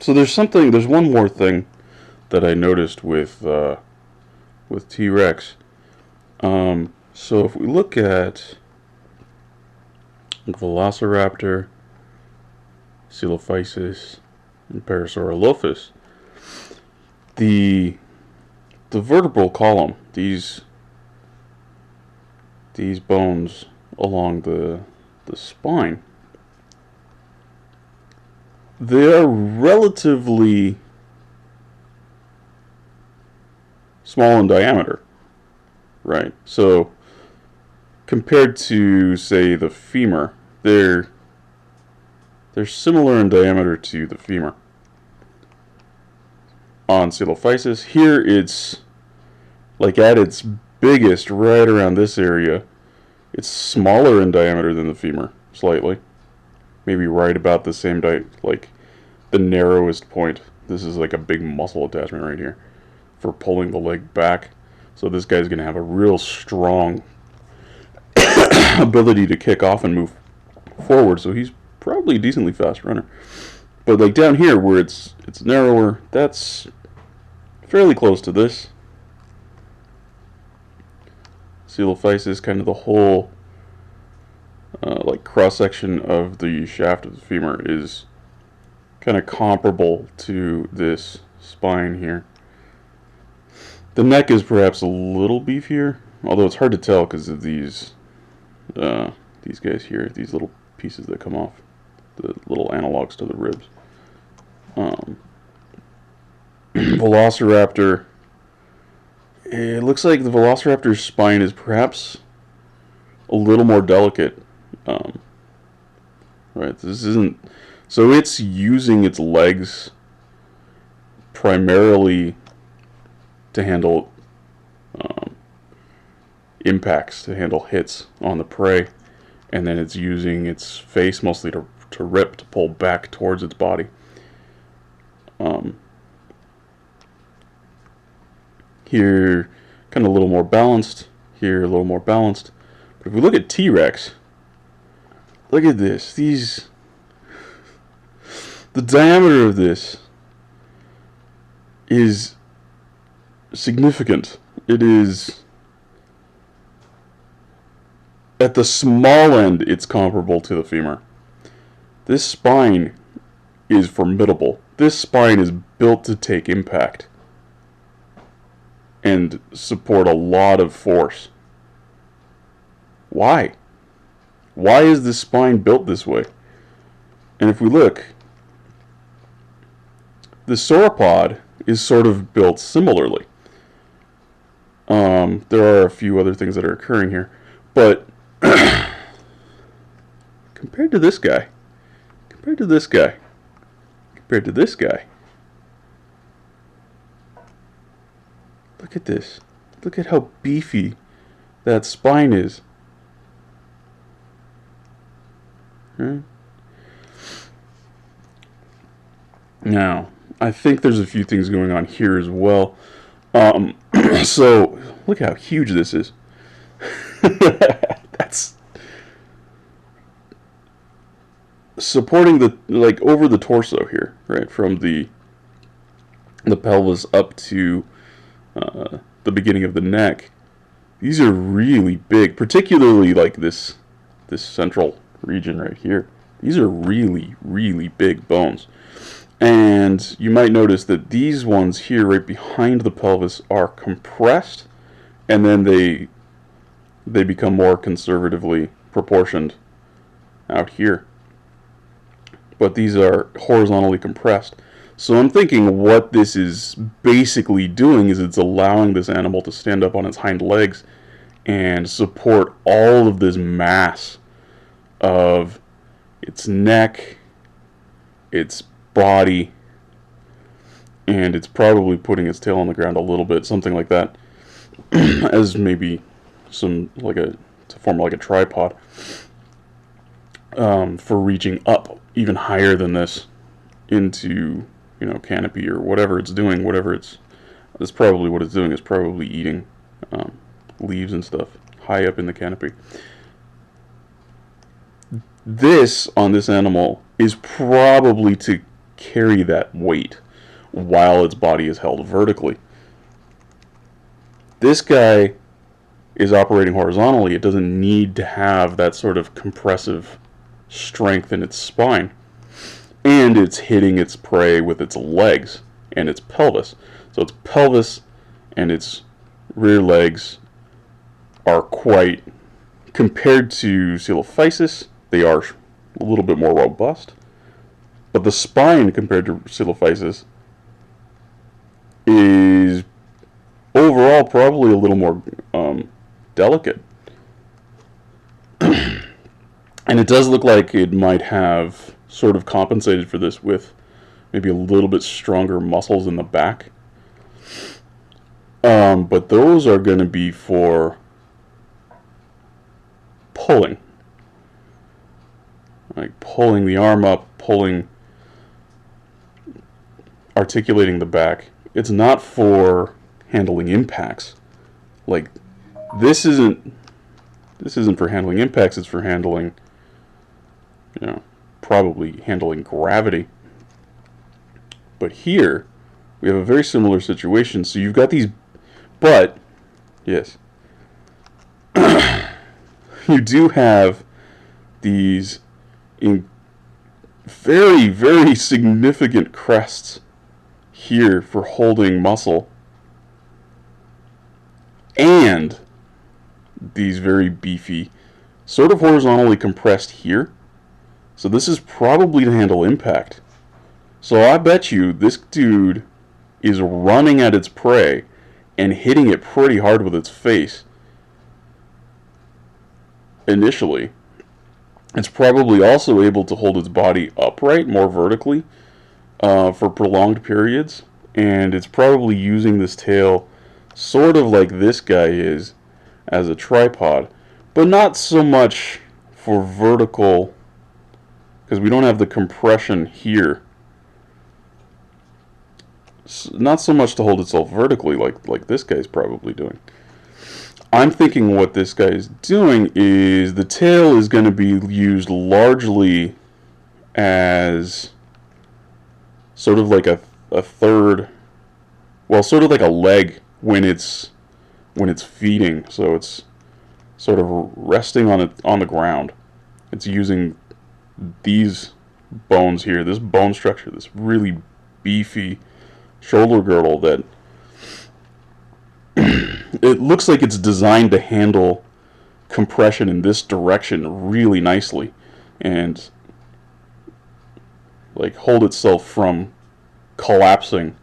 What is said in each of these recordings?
So there's one more thing that I noticed with T-Rex. So if we look at Velociraptor, Coelophysis, and Parasaurolophus, the vertebral column, these bones along the spine, they are relatively small in diameter, right? So compared to, say, the femur, they're similar in diameter to the femur. On Coelophysis, here it's like at its biggest right around this area. It's smaller in diameter than the femur, slightly. Maybe right about the same like the narrowest point. This is like a big muscle attachment right here for pulling the leg back. So this guy's going to have a real strong ability to kick off and move forward. So he's probably a decently fast runner. But like down here where it's narrower, that's fairly close to this. Coelophysis, kind of the whole like cross section of the shaft of the femur is kind of comparable to this spine here. The neck is perhaps a little beefier, although it's hard to tell because of these guys here, these little pieces that come off, the little analogs to the ribs. Velociraptor. It looks like the Velociraptor's spine is perhaps a little more delicate. Right, this isn't... So it's using its legs primarily to handle impacts, to handle hits on the prey. And then it's using its face mostly to rip, to pull back towards its body. Here, kind of a little more balanced. Here, a little more balanced. But if we look at T-Rex, look at this. The diameter of this is significant. It is, at the small end, it's comparable to the femur. This spine is formidable. This spine is built to take impact and support a lot of force. Why? Why is this spine built this way? And if we look, the sauropod is sort of built similarly. There are a few other things that are occurring here, but compared to this guy, compared to this guy, compared to this guy, look at this. Look at how beefy that spine is. Right? Now, I think there's a few things going on here as well. So, look how huge this is. That's supporting the, like, over the torso here, right? From the pelvis up to the beginning of the neck. These are really big, particularly like this central region right here. These are really, really big bones. And you might notice that these ones here right behind the pelvis are compressed, and then they become more conservatively proportioned out here. But these are horizontally compressed. So I'm thinking what this is basically doing is it's allowing this animal to stand up on its hind legs and support all of this mass of its neck, its body, and it's probably putting its tail on the ground a little bit, something like that, as maybe some, like to form like a tripod, for reaching up even higher than this into, you know, canopy or whatever it's doing. That's probably what it's doing. Is probably eating leaves and stuff high up in the canopy. This on this animal is probably to carry that weight while its body is held vertically. This guy is operating horizontally. It doesn't need to have that sort of compressive strength in its spine. And it's hitting its prey with its legs and its pelvis. So its pelvis and its rear legs are quite, compared to Coelophysis, they are a little bit more robust. But the spine compared to Coelophysis is overall probably a little more delicate. And it does look like it might have sort of compensated for this with maybe a little bit stronger muscles in the back. But those are going to be for pulling. Like pulling the arm up, articulating the back. It's not for handling impacts. Like this isn't for handling impacts, it's for handling, probably handling gravity. But here we have a very similar situation. So you've got these, but yes, you do have these very, very significant crests here for holding muscle, and these very beefy, sort of horizontally compressed here. So this is probably to handle impact. So I bet you this dude is running at its prey and hitting it pretty hard with its face initially. It's probably also able to hold its body upright more vertically for prolonged periods. And it's probably using this tail sort of like this guy is as a tripod, but not so much for vertical, because we don't have the compression here. Not so much to hold itself vertically like this guy's probably doing. I'm thinking what this guy is doing is the tail is going to be used largely as sort of like a third, well, sort of like a leg when it's feeding. So it's sort of resting on the ground. It's using these bones here, this bone structure, this really beefy shoulder girdle that it looks like it's designed to handle compression in this direction really nicely and like hold itself from collapsing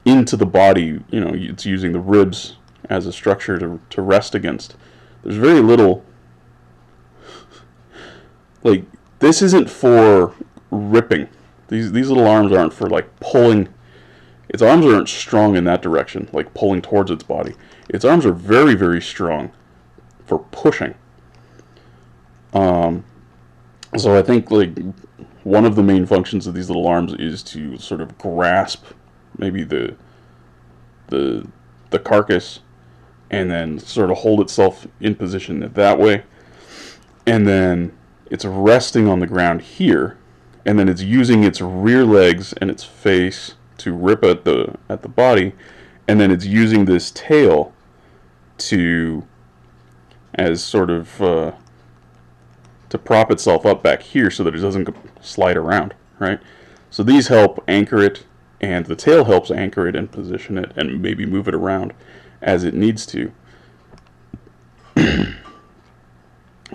into the body. It's using the ribs as a structure to rest against. There's very little, like, this isn't for ripping. These little arms aren't for like pulling. Its arms aren't strong in that direction, like pulling towards its body. Its arms are very, very strong for pushing. So I think like one of the main functions of these little arms is to sort of grasp maybe the carcass and then sort of hold itself in position that way. And then it's resting on the ground here, and then it's using its rear legs and its face to rip at the body, and then it's using this tail as sort of to prop itself up back here so that it doesn't slide around, right? So these help anchor it, and the tail helps anchor it and position it and maybe move it around as it needs to.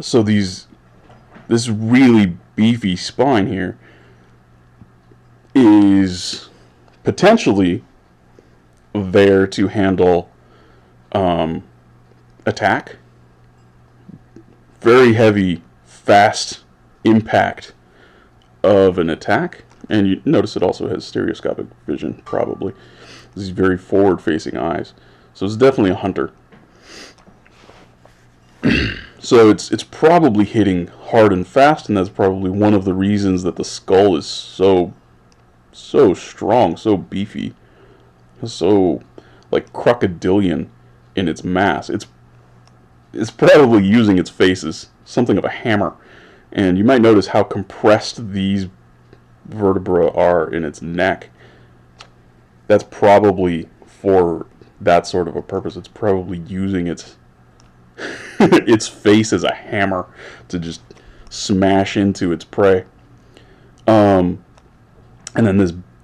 So this really beefy spine here is potentially there to handle attack, very heavy, fast impact of an attack. And you notice it also has stereoscopic vision, probably. These very forward-facing eyes. So it's definitely a hunter. So it's probably hitting hard and fast, and that's probably one of the reasons that the skull is so strong, so beefy, so like crocodilian in its mass. It's probably using its face as something of a hammer. And you might notice how compressed these vertebra are in its neck, that's probably for that sort of a purpose. It's probably using its its face as a hammer to just smash into its prey. And then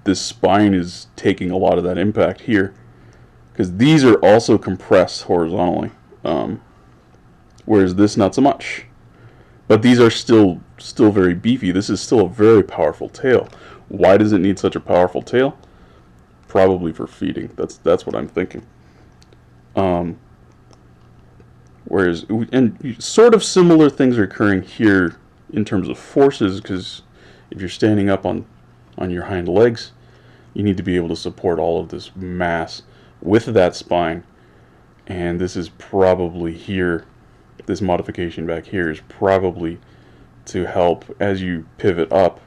this spine is taking a lot of that impact here, because these are also compressed horizontally, whereas this not so much. But these are still very beefy. This is still a very powerful tail. Why does it need such a powerful tail? Probably for feeding. That's what I'm thinking. Whereas, and sort of similar things are occurring here in terms of forces, because if you're standing up on your hind legs, you need to be able to support all of this mass with that spine. And this is probably here, this modification back here is probably to help as you pivot up.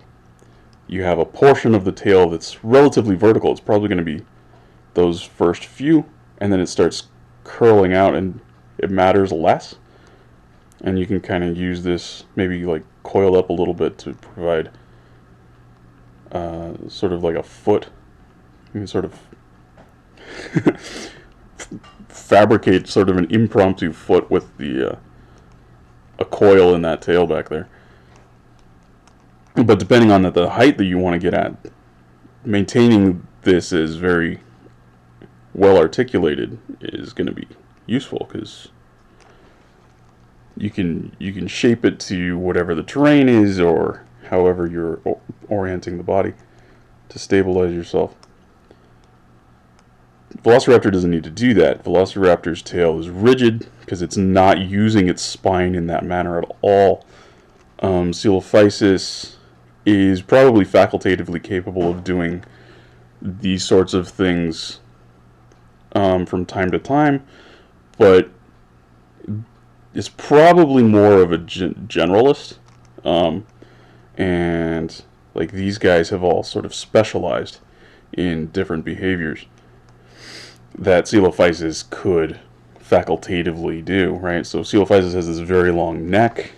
You have a portion of the tail that's relatively vertical. It's probably going to be those first few, and then it starts curling out and it matters less. And you can kind of use this, maybe like coil up a little bit to provide sort of like a foot. You can sort of fabricate sort of an impromptu foot with the a coil in that tail back there. But depending on the height that you want to get at, maintaining this is very well articulated is going to be useful, because you can shape it to whatever the terrain is, or however you're orienting the body to stabilize yourself. Velociraptor doesn't need to do that. Velociraptor's tail is rigid because it's not using its spine in that manner at all. Coelophysis is probably facultatively capable of doing these sorts of things from time to time, but it's probably more of a generalist. And like these guys have all sort of specialized in different behaviors that Coelophysis could facultatively do, right? So Coelophysis has this very long neck,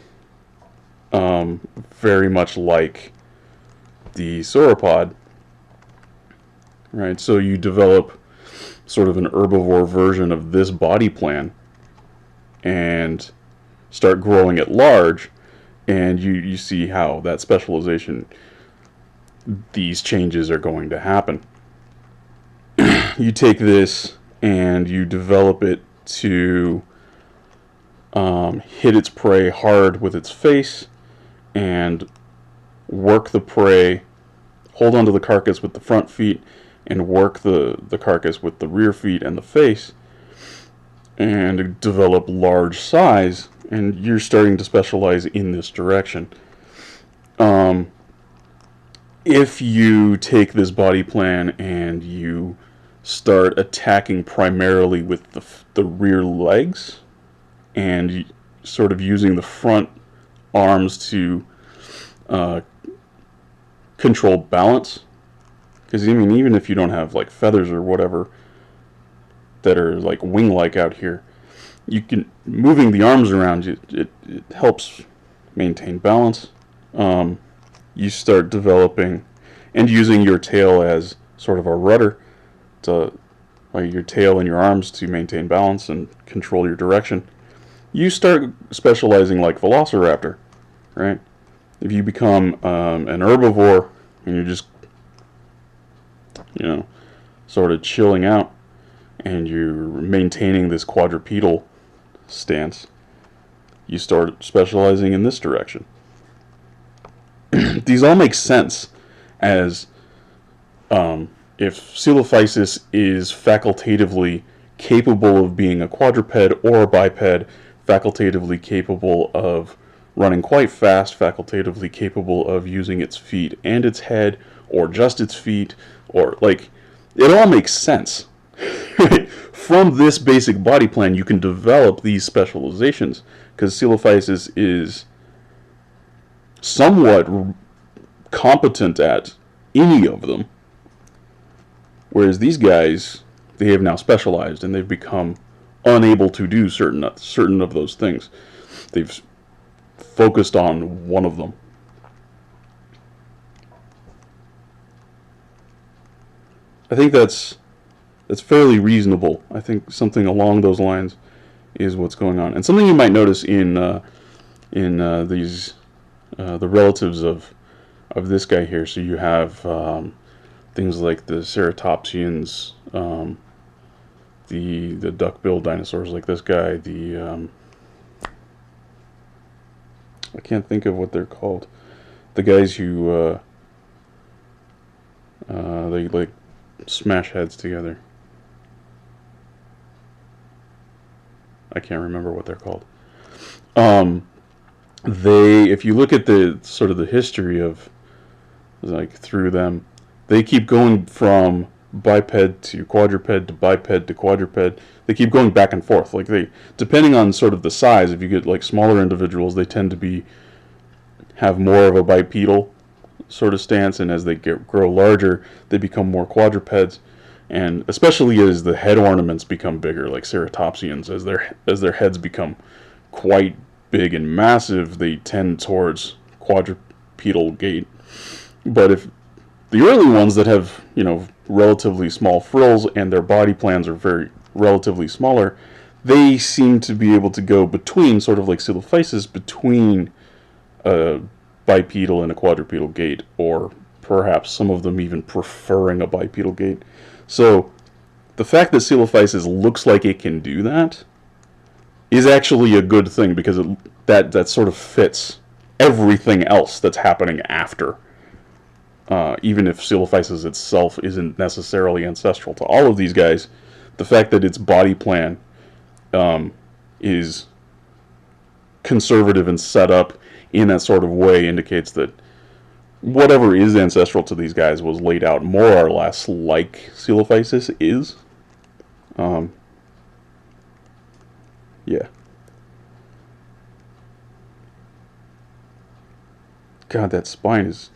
very much like the sauropod, right? So you develop sort of an herbivore version of this body plan and start growing it large, and you see how that specialization, these changes are going to happen. You take this and you develop it to hit its prey hard with its face and work the prey, hold onto the carcass with the front feet and work the carcass with the rear feet and the face, and develop large size, and you're starting to specialize in this direction. If you take this body plan and you start attacking primarily with the rear legs and sort of using the front arms to control balance, because I mean, even if you don't have like feathers or whatever that are like wing-like out here, you can, moving the arms around, it helps maintain balance. You start developing and using your tail as sort of a rudder to, like, your tail and your arms to maintain balance and control your direction. You start specializing like Velociraptor, right? If you become an herbivore and you're just, sort of chilling out and you're maintaining this quadrupedal stance, you start specializing in this direction. These all make sense as if Coelophysis is facultatively capable of being a quadruped or a biped, facultatively capable of running quite fast, facultatively capable of using its feet and its head, or just its feet, or like, it all makes sense. From this basic body plan, you can develop these specializations, because Coelophysis is somewhat competent at any of them, whereas these guys, they have now specialized and they've become unable to do certain of those things. They've focused on one of them. I think that's fairly reasonable. I think something along those lines is what's going on, and something you might notice in these the relatives of this guy here. So you have things like the ceratopsians, the duck-billed dinosaurs like this guy. I can't think of what they're called. The guys who they like smash heads together. I can't remember what they're called. If you look at the sort of the history of like through them, they keep going from biped to quadruped to biped to quadruped. They keep going back and forth. Like depending on sort of the size, if you get like smaller individuals, they tend to have more of a bipedal sort of stance, and as they grow larger, they become more quadrupeds. And especially as the head ornaments become bigger, like ceratopsians, as their heads become quite big and massive, they tend towards quadrupedal gait. But if the early ones that have, relatively small frills and their body plans are very relatively smaller, they seem to be able to go between, sort of like Silophysis, between a bipedal and a quadrupedal gait, or perhaps some of them even preferring a bipedal gait. So the fact that Silophysis looks like it can do that is actually a good thing, because that sort of fits everything else that's happening after. Even if Silophysis itself isn't necessarily ancestral to all of these guys, the fact that its body plan is conservative and set up in that sort of way indicates that whatever is ancestral to these guys was laid out more or less like Silophysis is. Yeah. God, that spine is